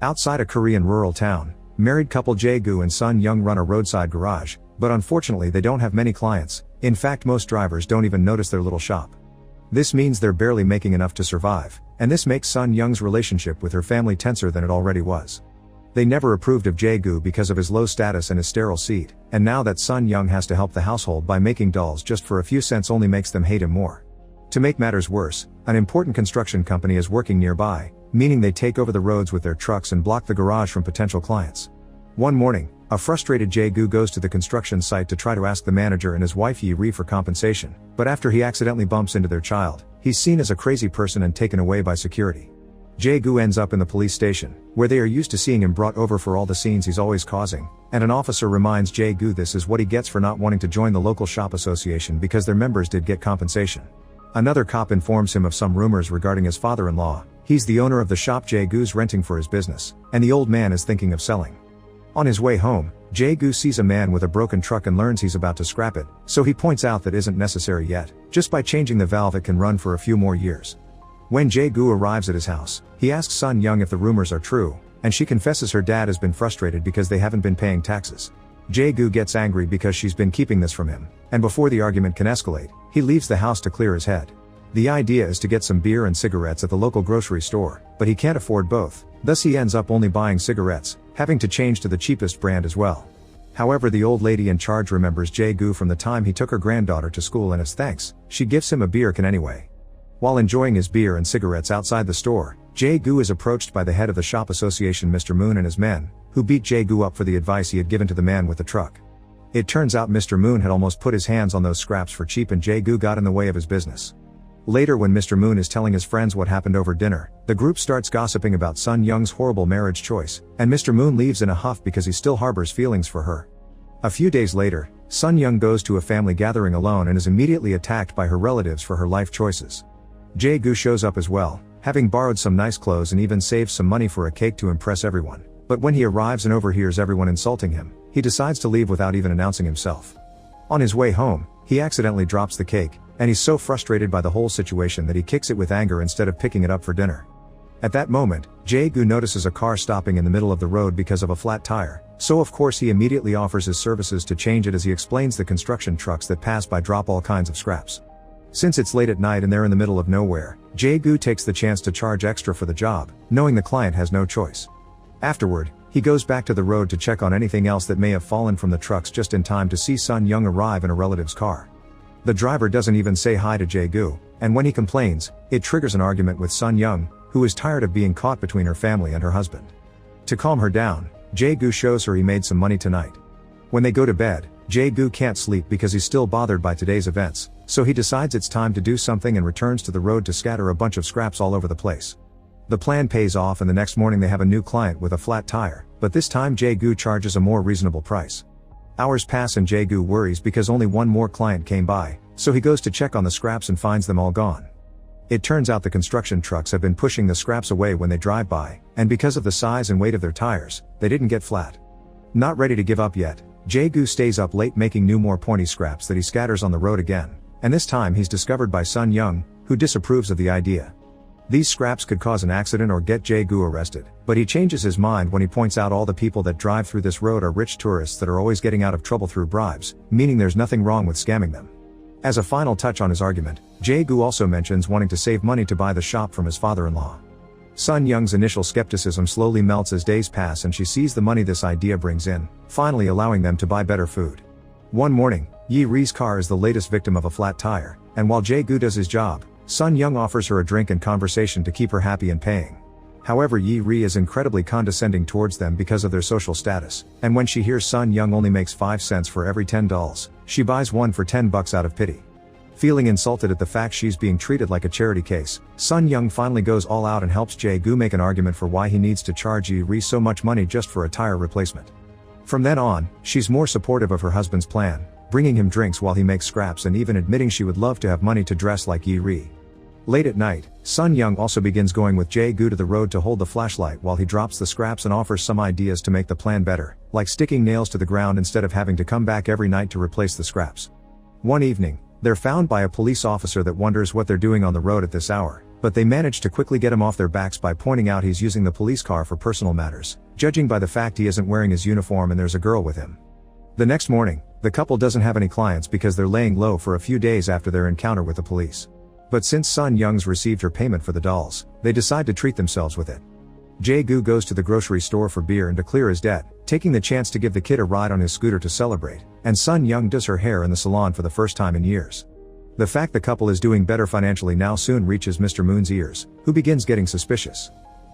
Outside a Korean rural town, married couple Jae-Gu and Sun-Yeong run a roadside garage, but unfortunately they don't have many clients. In fact, most drivers don't even notice their little shop. This means they're barely making enough to survive, and this makes Sun-Yeong's relationship with her family tenser than it already was. They never approved of Jae-Gu because of his low status and his sterile seed, and now that Sun-Yeong has to help the household by making dolls just for a few cents only makes them hate him more. To make matters worse, an important construction company is working nearby, meaning they take over the roads with their trucks and block the garage from potential clients. One morning, a frustrated Jae-Gu goes to the construction site to try to ask the manager and his wife Yi-ri for compensation, but after he accidentally bumps into their child, he's seen as a crazy person and taken away by security. Jae-Gu ends up in the police station, where they are used to seeing him brought over for all the scenes he's always causing, and an officer reminds Jae-Gu this is what he gets for not wanting to join the local shop association because their members did get compensation. Another cop informs him of some rumors regarding his father-in-law. He's the owner of the shop Jae-Gu's renting for his business, and the old man is thinking of selling. On his way home, Jae-Gu sees a man with a broken truck and learns he's about to scrap it, so he points out that isn't necessary yet. Just by changing the valve it can run for a few more years. When Jae-Gu arrives at his house, he asks Sun-Yeong if the rumors are true, and she confesses her dad has been frustrated because they haven't been paying taxes. Jae-Gu gets angry because she's been keeping this from him, and before the argument can escalate, he leaves the house to clear his head. The idea is to get some beer and cigarettes at the local grocery store, but he can't afford both, thus he ends up only buying cigarettes, having to change to the cheapest brand as well. However, the old lady in charge remembers Jae-Gu from the time he took her granddaughter to school, and as thanks, she gives him a beer can anyway. While enjoying his beer and cigarettes outside the store, Jae-Gu is approached by the head of the shop association Mr. Moon and his men, who beat Jae-Gu up for the advice he had given to the man with the truck. It turns out Mr. Moon had almost put his hands on those scraps for cheap and Jae-Gu got in the way of his business. Later, when Mr. Moon is telling his friends what happened over dinner, the group starts gossiping about Sun-Yeong's horrible marriage choice, and Mr. Moon leaves in a huff because he still harbors feelings for her. A few days later, Sun-Yeong goes to a family gathering alone and is immediately attacked by her relatives for her life choices. Jae-Gu shows up as well, having borrowed some nice clothes and even saved some money for a cake to impress everyone, but when he arrives and overhears everyone insulting him, he decides to leave without even announcing himself. On his way home, he accidentally drops the cake, and he's so frustrated by the whole situation that he kicks it with anger instead of picking it up for dinner. At that moment, Jae-Gu notices a car stopping in the middle of the road because of a flat tire, so of course he immediately offers his services to change it as he explains the construction trucks that pass by drop all kinds of scraps. Since it's late at night and they're in the middle of nowhere, Jae-Gu takes the chance to charge extra for the job, knowing the client has no choice. Afterward, he goes back to the road to check on anything else that may have fallen from the trucks just in time to see Sun-Yeong arrive in a relative's car. The driver doesn't even say hi to Jae-Gu, and when he complains, it triggers an argument with Sun-Yeong, who is tired of being caught between her family and her husband. To calm her down, Jae-Gu shows her he made some money tonight. When they go to bed, Jae-Gu can't sleep because he's still bothered by today's events, so he decides it's time to do something and returns to the road to scatter a bunch of scraps all over the place. The plan pays off and the next morning they have a new client with a flat tire, but this time Jae-Gu charges a more reasonable price. Hours pass and Jae-Gu worries because only one more client came by, so he goes to check on the scraps and finds them all gone. It turns out the construction trucks have been pushing the scraps away when they drive by, and because of the size and weight of their tires, they didn't get flat. Not ready to give up yet, Jae-Gu stays up late making more pointy scraps that he scatters on the road again, and this time he's discovered by Sun-Yeong, who disapproves of the idea. These scraps could cause an accident or get Jae-Gu arrested, but he changes his mind when he points out all the people that drive through this road are rich tourists that are always getting out of trouble through bribes, meaning there's nothing wrong with scamming them. As a final touch on his argument, Jae-Gu also mentions wanting to save money to buy the shop from his father-in-law. Sun-Yeong's initial skepticism slowly melts as days pass and she sees the money this idea brings in, finally allowing them to buy better food. One morning, Yi-ri's car is the latest victim of a flat tire, and while Jae-Gu does his job, Sun-Yeong offers her a drink and conversation to keep her happy and paying. However, Yi-ri is incredibly condescending towards them because of their social status, and when she hears Sun-Yeong only makes 5 cents for every 10 dolls, she buys one for $10 out of pity. Feeling insulted at the fact she's being treated like a charity case, Sun-Yeong finally goes all out and helps Jae-Gu make an argument for why he needs to charge Yi-ri so much money just for a tire replacement. From then on, she's more supportive of her husband's plan, bringing him drinks while he makes scraps and even admitting she would love to have money to dress like Yi-ri. Late at night, Sun-Yeong also begins going with Jae-Gu to the road to hold the flashlight while he drops the scraps and offers some ideas to make the plan better, like sticking nails to the ground instead of having to come back every night to replace the scraps. One evening, they're found by a police officer that wonders what they're doing on the road at this hour, But they manage to quickly get him off their backs by pointing out he's using the police car for personal matters, judging by the fact he isn't wearing his uniform and there's a girl with him. The next morning, the couple doesn't have any clients because they're laying low for a few days after their encounter with the police. But since Sun-Yeong's received her payment for the dolls, they decide to treat themselves with it. Jae-Gu goes to the grocery store for beer and to clear his debt, taking the chance to give the kid a ride on his scooter to celebrate, and Sun-Yeong does her hair in the salon for the first time in years. The fact the couple is doing better financially now soon reaches Mr. Moon's ears, who begins getting suspicious.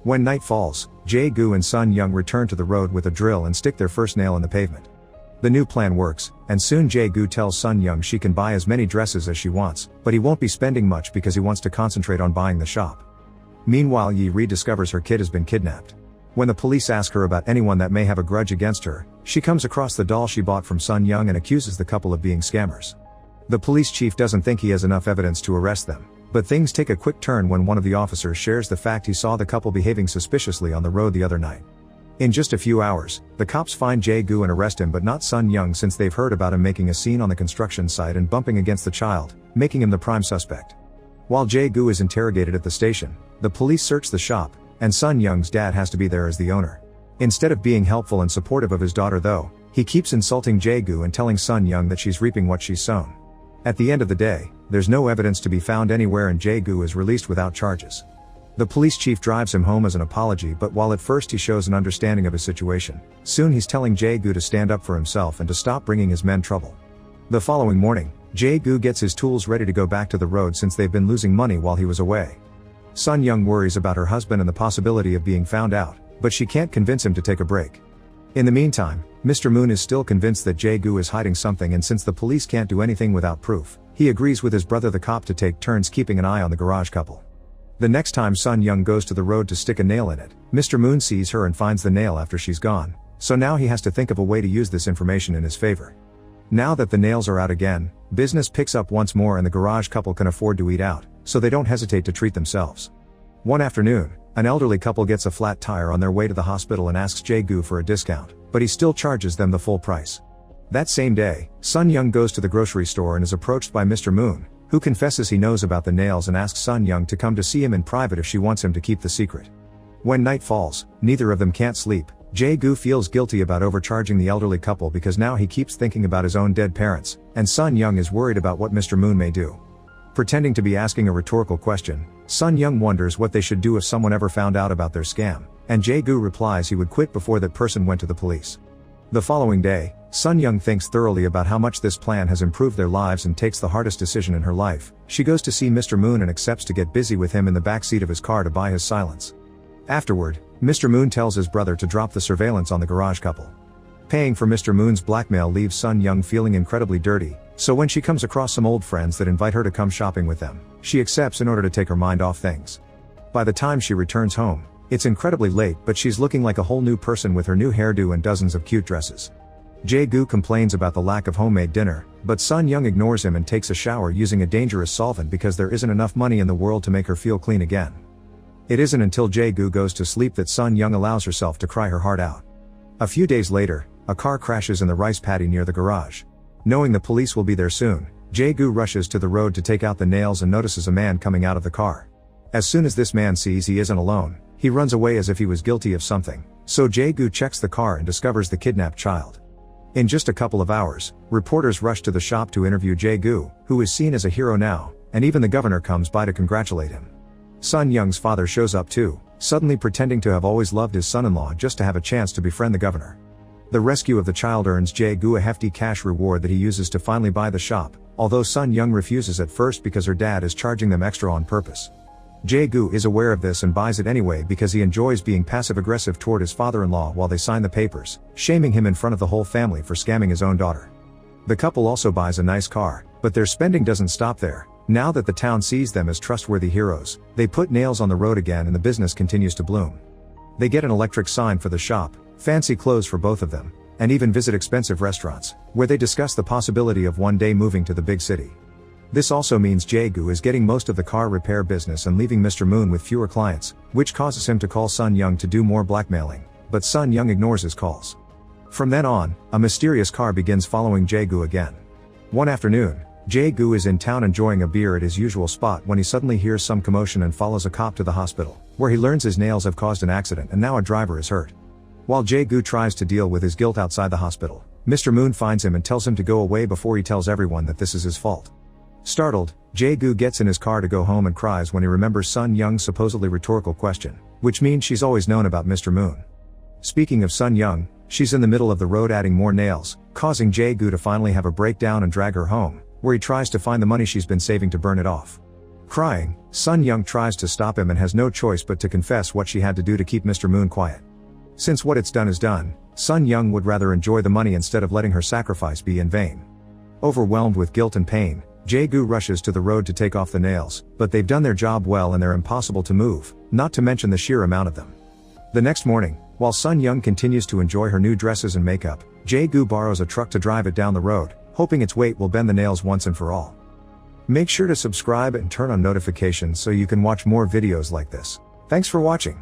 When night falls, Jae-Gu and Sun-Yeong return to the road with a drill and stick their first nail in the pavement. The new plan works, and soon Jae-Gu tells Sun-Yeong she can buy as many dresses as she wants, but he won't be spending much because he wants to concentrate on buying the shop. Meanwhile, Yi-ri discovers her kid has been kidnapped. When the police ask her about anyone that may have a grudge against her, she comes across the doll she bought from Sun-Yeong and accuses the couple of being scammers. The police chief doesn't think he has enough evidence to arrest them, but things take a quick turn when one of the officers shares the fact he saw the couple behaving suspiciously on the road the other night. In just a few hours, the cops find Jae-Gu and arrest him, but not Sun-Yeong, since they've heard about him making a scene on the construction site and bumping against the child, making him the prime suspect. While Jae-Gu is interrogated at the station, the police search the shop, and Sun-Yeong's dad has to be there as the owner. Instead of being helpful and supportive of his daughter though, he keeps insulting Jae-Gu and telling Sun-Yeong that she's reaping what she's sown. At the end of the day, there's no evidence to be found anywhere and Jae-Gu is released without charges. The police chief drives him home as an apology, but while at first he shows an understanding of his situation, soon he's telling Jae-Gu to stand up for himself and to stop bringing his men trouble. The following morning, Jae-Gu gets his tools ready to go back to the road since they've been losing money while he was away. Sun-Yeong worries about her husband and the possibility of being found out, but she can't convince him to take a break. In the meantime, Mr. Moon is still convinced that Jae-Gu is hiding something, and since the police can't do anything without proof, he agrees with his brother the cop to take turns keeping an eye on the garage couple. The next time Sun-Yeong goes to the road to stick a nail in it, Mr. Moon sees her and finds the nail after she's gone, so now he has to think of a way to use this information in his favor. Now that the nails are out again, business picks up once more and the garage couple can afford to eat out, so they don't hesitate to treat themselves. One afternoon, an elderly couple gets a flat tire on their way to the hospital and asks Jae-Gu for a discount, but he still charges them the full price. That same day, Sun-Yeong goes to the grocery store and is approached by Mr. Moon, who confesses he knows about the nails and asks Sun-Yeong to come to see him in private if she wants him to keep the secret. When night falls, neither of them can't sleep. Jae-Gu feels guilty about overcharging the elderly couple because now he keeps thinking about his own dead parents, and Sun-Yeong is worried about what Mr. Moon may do. Pretending to be asking a rhetorical question, Sun-Yeong wonders what they should do if someone ever found out about their scam, and Jae-Gu replies he would quit before that person went to the police. The following day, Sun-Yeong thinks thoroughly about how much this plan has improved their lives and takes the hardest decision in her life. She goes to see Mr. Moon and accepts to get busy with him in the backseat of his car to buy his silence. Afterward, Mr. Moon tells his brother to drop the surveillance on the garage couple. Paying for Mr. Moon's blackmail leaves Sun-Yeong feeling incredibly dirty, so when she comes across some old friends that invite her to come shopping with them, she accepts in order to take her mind off things. By the time she returns home, it's incredibly late, but she's looking like a whole new person with her new hairdo and dozens of cute dresses. Jae-Gu complains about the lack of homemade dinner, but Sun-Yeong ignores him and takes a shower using a dangerous solvent because there isn't enough money in the world to make her feel clean again. It isn't until Jae-Gu goes to sleep that Sun-Yeong allows herself to cry her heart out. A few days later, a car crashes in the rice paddy near the garage. Knowing the police will be there soon, Jae-Gu rushes to the road to take out the nails and notices a man coming out of the car. As soon as this man sees he isn't alone, he runs away as if he was guilty of something, so Jae-Gu checks the car and discovers the kidnapped child. In just a couple of hours, reporters rush to the shop to interview Jae-Gu, who is seen as a hero now, and even the governor comes by to congratulate him. Sun-Yeong's father shows up too, suddenly pretending to have always loved his son-in-law just to have a chance to befriend the governor. The rescue of the child earns Jae-Gu a hefty cash reward that he uses to finally buy the shop, although Sun-Yeong refuses at first because her dad is charging them extra on purpose. Jae-Gu is aware of this and buys it anyway because he enjoys being passive-aggressive toward his father-in-law while they sign the papers, shaming him in front of the whole family for scamming his own daughter. The couple also buys a nice car, but their spending doesn't stop there. Now that the town sees them as trustworthy heroes, they put nails on the road again and the business continues to bloom. They get an electric sign for the shop, fancy clothes for both of them, and even visit expensive restaurants, where they discuss the possibility of one day moving to the big city. This also means Jae-Gu is getting most of the car repair business and leaving Mr. Moon with fewer clients, which causes him to call Sun-Yeong to do more blackmailing, but Sun-Yeong ignores his calls. From then on, a mysterious car begins following Jae-Gu again. One afternoon, Jae-Gu is in town enjoying a beer at his usual spot when he suddenly hears some commotion and follows a cop to the hospital, where he learns his nails have caused an accident and now a driver is hurt. While Jae-Gu tries to deal with his guilt outside the hospital, Mr. Moon finds him and tells him to go away before he tells everyone that this is his fault. Startled, Jae-Gu gets in his car to go home and cries when he remembers Sun-Yeong's supposedly rhetorical question, which means she's always known about Mr. Moon. Speaking of Sun-Yeong, she's in the middle of the road adding more nails, causing Jae-Gu to finally have a breakdown and drag her home, where he tries to find the money she's been saving to burn it off. Crying, Sun-Yeong tries to stop him and has no choice but to confess what she had to do to keep Mr. Moon quiet. Since what it's done is done, Sun-Yeong would rather enjoy the money instead of letting her sacrifice be in vain. Overwhelmed with guilt and pain, Jae-Gu rushes to the road to take off the nails, but they've done their job well and they're impossible to move, not to mention the sheer amount of them. The next morning, while Sun-Yeong continues to enjoy her new dresses and makeup, Jae-Gu borrows a truck to drive it down the road, hoping its weight will bend the nails once and for all. Make sure to subscribe and turn on notifications so you can watch more videos like this. Thanks for watching.